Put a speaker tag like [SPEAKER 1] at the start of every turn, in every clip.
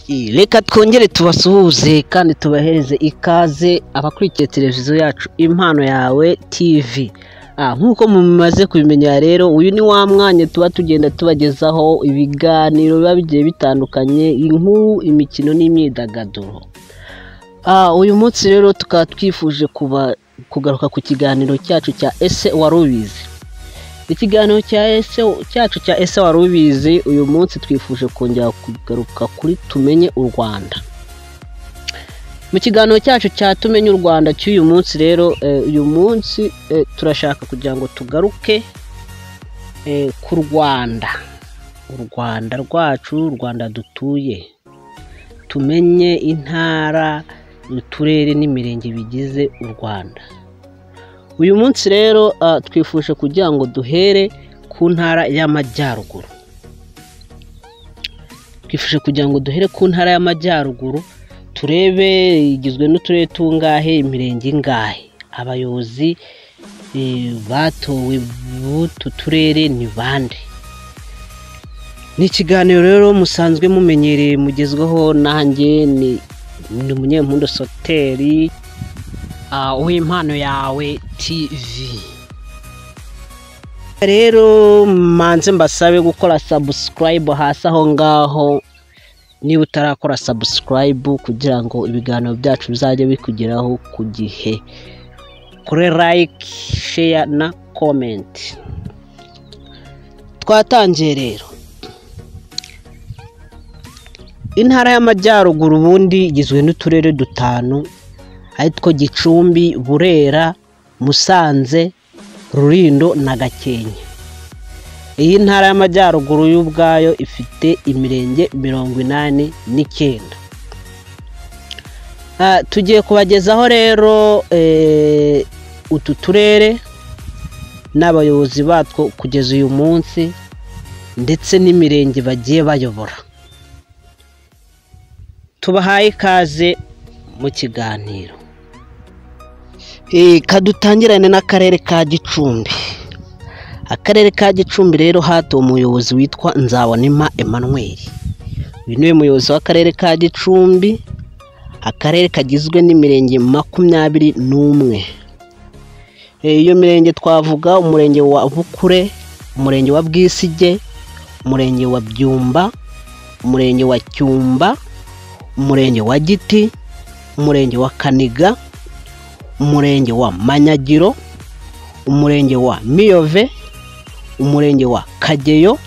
[SPEAKER 1] Reka twongere tubasuhuze kandi tubahereze ikaze abakurikiye televiziyo yacu Impano Yawe TV. Nkuko mumaze kubimenya rero, uyu ni wa mwanya tuba tugenda tubagezaho ibiganiro biba bigiye bitandukanye, inkuru, imikino n'imyidagaduro. Uyu munsi rero tukaba twifuje kugaruka ku kiganiro cyacu cya ese wari ubizi. Ikiganiro cyacu cya ese wari ubizi, uyu munsi twifuje kongera kugaruka kuri tumenye u Rwanda. Mu kiganiro cyacu cya tumenye u Rwanda cy'uyu munsi rero, uyu munsi turashaka kugira ngo tugaruke ku Rwanda. U Rwanda rwacu, u Rwanda dutuye. Tumenye intara, uturere n'imirenge bigize u Rwanda. Uyu munsi rero twifuje kugira ngo duhere ku ntara y'Amajyaruguru. Twifuje kugira ngo duhere ku ntara y'Amajyaruguru, turebe igizwe n'uturere tungahe, imirenge ingahe, abayobozi batowe b'utu turere ni bande. Ni ikiganiro rero musanzwe mumenyereye, mugezwaho nanjye ni umunyempundu Soteur w'Impano Yawe TV. Rero manze mbasabe gukora subscribe hasi aho ngaho, niba utarakora subscribe, kugira ngo ibiganiro byacu bizajye bikugeraho ku gihe. Kuri like, share na comment. Twatangiye rero. Intara y'Amajyaruguru ubundi igizwe n'uturere dutanu, aritwo Gicumbi, Burera, Musanze, Rulindo na Gakenke. Iyi ntara y'Amajyaruguru y'ubwayo ifite imirenge 89. Tugiye kubagezaho rero utu turere n'abayobozi batwo kugeza uyu munsi, ndetse n'imirenge bagiye bayobora. Tubahaye ikaze mu kiganiro. Kadutangirane n'akarere ka Gicumbi. Akarere ka Gicumbi rero hatowe umuyobozi witwa Nzabonimpa Emmanuel. Uyu niwe muyobozi w'akarere ka Gicumbi. Akarere kagizwe n'imirenge 21. Iyo mirenge twavuga umurenge wa Bukure, umurenge wa Bwisige, umurenge wa Byumba, umurenge wa Cyumba, umurenge wa Giti, umurenge wa Kaniga, umurenge wa Manyagiro, umurenge wa Miyove, umurenge wa Kageyo,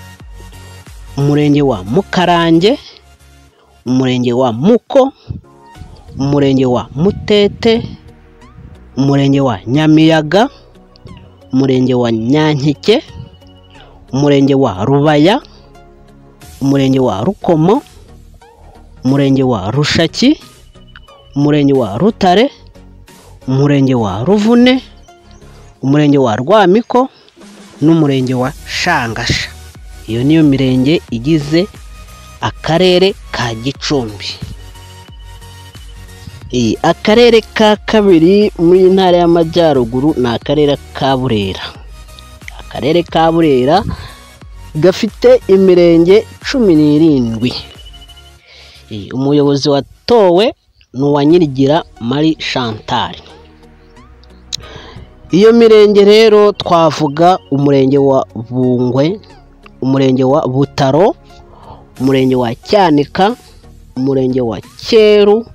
[SPEAKER 1] umurenge wa Mukarange, umurenge wa Muko, umurenge wa Mutete, umurenge wa Nyamiyaga, umurenge wa Nyankike, umurenge wa Rubaya, umurenge wa Rukomo, umurenge wa Rushaki, umurenge wa Rutare, umurenge wa Ruvune, umurenge wa Rwamiko n'umurenge wa Shangasha. Iyo niyo mirenge igize akarere ka Gicumbi. Akarere ka kabiri muri ntara y'Amajyaruguru ni akarere ka Burera. Akarere ka Burera gafite imirenge 17. Umuyobozi watowe ni Uwanyirigira Marie Chantal. Iyo mirenge rero twavuga umurenge wa Bungwe, umurenge wa Butaro, umurenge wa Cyanika, umurenge wa Cyeru,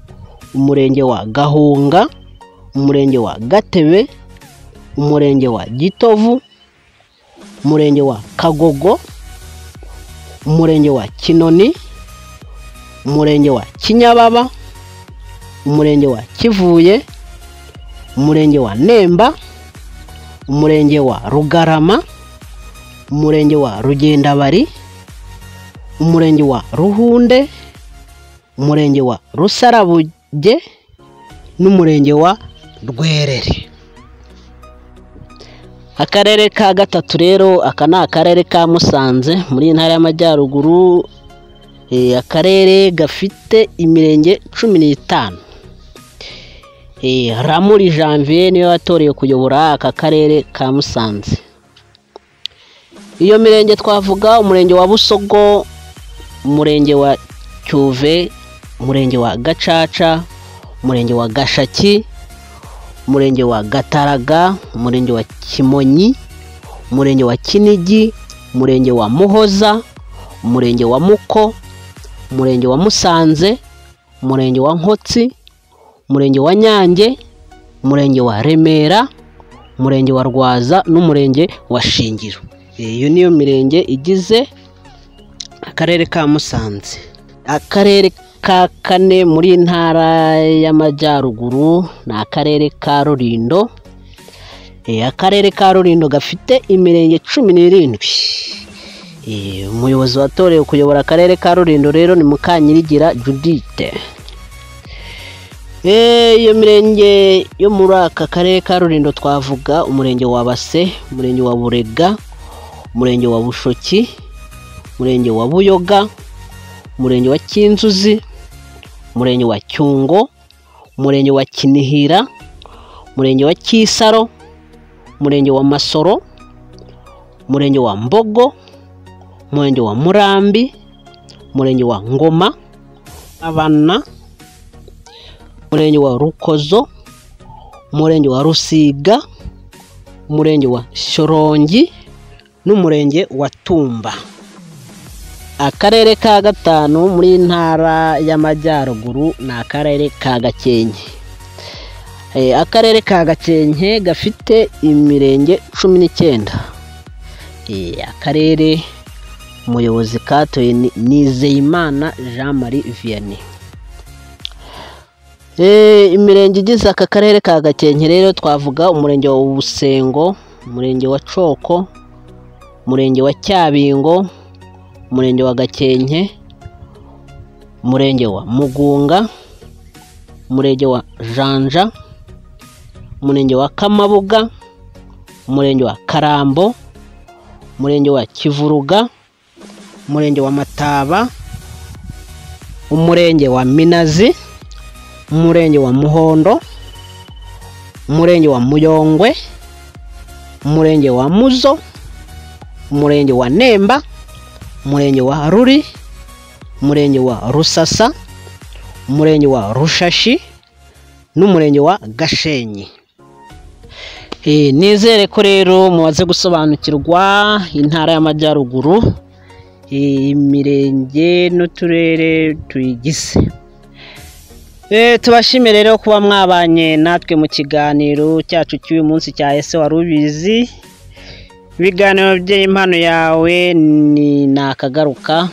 [SPEAKER 1] umurenge wa Gahunga, umurenge wa Gatebe, umurenge wa Gitovu, umurenge wa Kagogo, umurenge wa Kinoni, umurenge wa Kinyababa, umurenge wa Kivuye, umurenge wa Nemba, umurenge wa Rugarama, umurenge wa Rugendabari, umurenge wa Ruhunde, umurenge wa Rusarabuge n'umurenge wa Rwerere. Akarere ka gatatu rero, aka ni akarere ka Musanze muri ntara y'Amajyaruguru. Akarere gafite imirenge 15. Ramuri Janvier niwe watoreye kuyobora aka karere ka Musanze. Iyo mirenge twavuga umurenge wa Busogo, umurenge wa Cyuve, umurenge wa Gacaca, umurenge wa Gashaki, umurenge wa Gataraga, umurenge wa Kimonyi, umurenge wa Kinigi, umurenge wa Muhoza, umurenge wa Muko, umurenge wa Musanze, umurenge wa Nkotsi, umurenge wa Nyange, umurenge wa Remera, umurenge wa Rwaza n'umurenge wa Shingiro. Iyo niyo mirenge igize akarere ka Musanze. Akarere ka kane muri intara y'Amajyaruguru ni akarere ka Rulindo. Akarere ka Rulindo gafite imirenge 17. Umuyobozi watorewe kuyobora akarere ka Rulindo rero ni Mukanyirigira Judith. Iyo mirenge yo muri aka karere ka Rulindo twavuga umurenge wa Base, umurenge wa Burega, umurenge wa Bushoki, umurenge wa Buyoga, umurenge wa Kinzuzi, umurenge wa Cyungo, umurenge wa Kinihira, umurenge wa Kisaro, umurenge wa Masoro, umurenge wa Mbogo, umurenge wa Murambi, umurenge wa Ngoma, Abana, umurenge wa Rukozo, umurenge wa Rusiga, umurenge wa Shorongi n'umurenge wa Tumba. Akarere ka gatanu muri intara y'Amajyaruguru ni akarere ka Gakenke. Akarere ka Gakenke gafite imirenge 19. Akarere umuyobozi katoye ni Nizeyimana Jean Marie Vianney. Imirenge igize aka karere ka Gakenke rero twavuga umurenge wa Busengo, umurenge wa Coko, umurenge wa Cyabingo, umurenge wa Gakenke, umurenge wa Mugunga, umurenge wa Janja, umurenge wa Kamabuga, umurenge wa Karambo, umurenge wa Kivuruga, umurenge wa Mataba, umurenge wa Minazi, umurenge wa Muhondo, umurenge wa Muyongwe, umurenge wa Muzo, umurenge wa Nemba, umurenge wa Ruri, umurenge wa Rusasa, umurenge wa Rushashi n'umurenge wa Gashenyi. Nizere ko rero mumaze gusobanukirwa intara y'Amajyaruguru, imirenge n'uturere tuyigize. Tubashimire rero kuba mwabanye natwe mu kiganiro cyacu cy'uyu munsi cya ese wari ubizi. Ibiganiro by'impano yawe ni nakagaruka.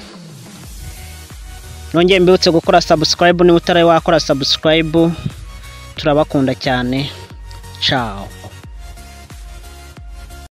[SPEAKER 1] Nongeye mbibutse gukora subscribe niba utari wakora subscribe. Turabakunda cyane. Ciao.